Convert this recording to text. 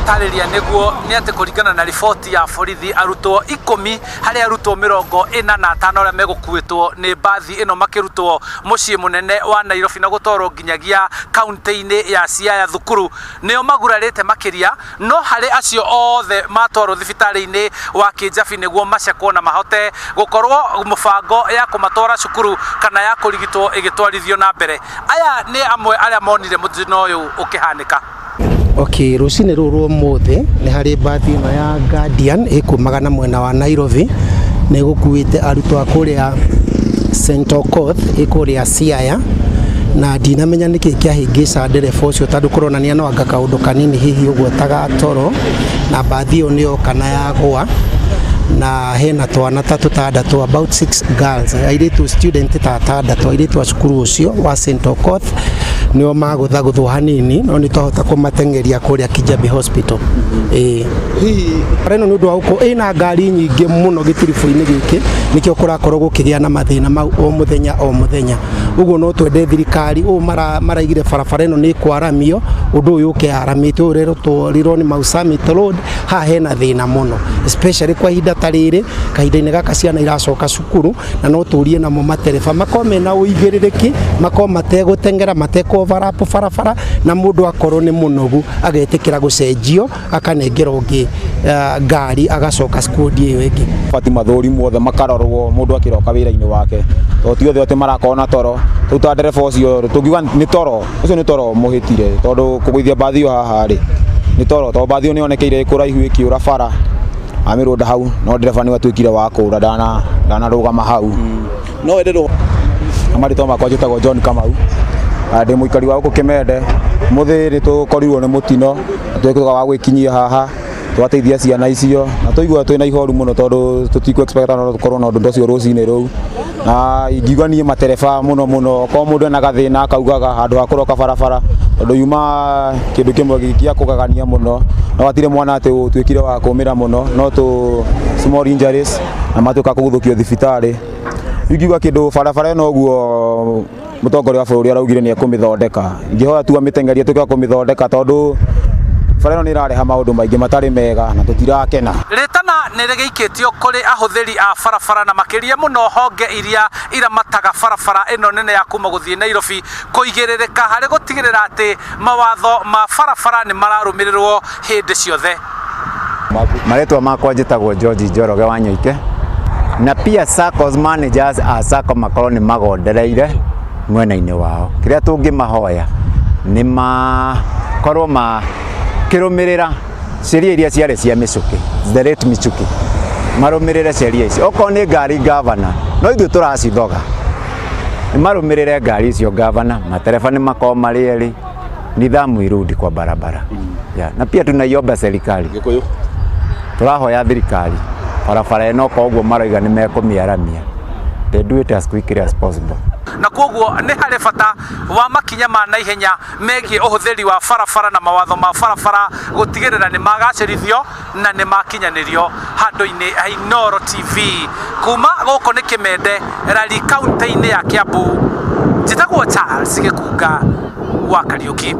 tũratarĩria nĩguo nĩ atĩ kũringana na riboti ya borithi arutwo 10 harĩ arutwo 45 arĩa megũkuĩtwo nĩ mbathi ĩno makĩrutwo mũciĩ mũnene wa Nairobi na gũtwarwo nginyagia kaunti-inĩ ya Siaya thukuru nĩo magurarĩte makĩria, no harĩ acio othe matwarwo thibitarĩ-inĩ wa Kĩjabi nĩguo macekwo na mahote gũkorwo mũbango ya kũmatwara cukuru kana ya kũrigitwo ĩgĩtwarithio na mbere. Aya nĩ amwe arĩa monire mũtino ũyũ ũkĩhanĩka. Okay, rũcinĩ rũrũ ũmũthĩ nĩ harĩ mbathi ĩno ya Guardian ĩkumaga na mwena wa Nairobi nĩ gũkuĩte arutwo a kũrĩa St. Okoth ĩkũrĩa Siaya, na ndinamenya nĩkĩ kĩahĩngĩca ndereba ũcio tondũ kũronania no anga kaũndũ kanini hihi ũguo tagatoro, na mbathi ĩyo nĩyo kana yagwa na hena twana tũtandatũ about 6 girls, airĩtu student tatandatũ airĩtu a cukuru ũcio wa St. Okoth nĩo magũthagũthwo hanini, no nĩ twahota kũmatengeria kũrĩa Kijabi Hospital. Hihi reno nĩ ũndũ wa gũkorwo ĩna ngari nyingĩ mũno gĩtiribũ-inĩ gĩkĩ nĩkĩo kũrakorwo gũkĩgĩa na mathĩna mau o mũthenya. Ũguo no twende thirikari maraigire barabara ĩno nĩ kwaramio, ũndũ ũyũ ũkĩaramĩte ũyũ rero tũrirwo nĩ Mau Summit Road, haha hena thĩna mũno especially kwa ihinda ta rĩrĩ, kahinda-inĩ gaka ciana iracoka cukuru, na no tũrie namo matereba makorwo mena ũigĩrĩrĩki, makorwo mategũtengera matekũoverlap barabara, na mũndũ akorwo nĩ mũnogu agetĩkĩra gũcenjio akanengera ũngĩ ngari agacoka skudi ĩyo ĩngĩ. Bati mathũri mothe makarorwo mũndũ akĩroka wĩra-inĩ wake, to ti othe othe marakorwo na toro, rĩu ta ndereba ũcio tũngiuga nĩ toro, ũcio nĩ toro mũhĩtire, tondũ kũgũithia mbathi ĩyo haha rĩ nĩ toro, tondũ mbathi ĩyo nĩ yonekeire kũraihu ĩkĩũra bara amirũnda hau, no ndereba nĩ watuĩkire wa kũũra ndanarũgama hau. No enderwo amarĩtwa makwa njĩtagwo John Kamau, ndĩ mũikari wa gũkũ Kĩmende. Mũthĩ nĩ tũkorirwo nĩ mũtino, twĩkĩtuga wa gwĩkinyia haha twateithia ciana icio, na tũigua twĩna ihoru mũno tondũ tũtikũ expect no tũkorwo na ũndũ ũcio rũcinĩ rũu, na ingiuga niĩ matereba mũno ko mũndũ ena gathĩna akaugaga handũ ha kũroka barabara, tondũ yuma kĩndũ kĩmwe gĩa kũgagania mũno, no atire mwana atĩ ũtuĩkire wa kũmĩra mũno, no tũ small injuries na matuĩka kũgũthũkio thibitarĩ. Ingiuga kĩndũ barabara ĩno ũguo mũtongoria wa bũrũri araugire nĩ ekũmĩthondeka, ingĩhoya tu amĩtengerie tuĩke wa kũmĩthondeka, tondũ bara ĩno nĩ ĩrareha maũndũ maingĩ matarĩ mega na tũtirakena. Rĩtana nĩ rĩgĩikĩtio kũrĩ ahũthĩri a barabara na makĩria mũno honge iria iramataga barabara ĩno nene ya kuma gũthiĩ Nairobi kũigĩrĩrĩka harĩ gũtigĩrĩra atĩ mawatho ma barabara nĩ mararũmĩrĩrwo hĩndĩ ciothe. Marĩtwa makwa njĩtagwo George Njoroge wa Nyoike, na pia SACCOs managers a SACCO makorwo nĩ magondereire mwena-inĩ wao. Kĩrĩa tũngĩmahoya nĩ makorwo makĩrũmĩrĩra sheria iria ciarĩ cia mĩcuki, the rate mĩcuki, marũmĩrĩre sheria ici. Okorwo nĩ ngari gavana, no ithuĩ tũracithoga, nĩ marũmĩrĩre ngari icio gavana, matereba nĩ makorwo marĩ erĩ, nidhamu irudi kwa barabara. Na pia tunaiomba serikali, tũrahoya thirikari barabara ĩno koguo marauga nĩ mekũmĩaramia, they do it as quickly as possible. Na koguo nĩ harĩ bata wa makinya ma naihenya megiĩ ũhũthĩri wa barabara na mawatho ma barabara gũtigĩrĩra nĩ magacĩrithio na nĩ makinyanĩrio. Handũ-inĩ ha Inooro TV kuma gũkũ nĩ Kĩmende, Rari kaunti-inĩ ya Kiambu, njĩtagwo Charles Gĩkunga wa Kariũki.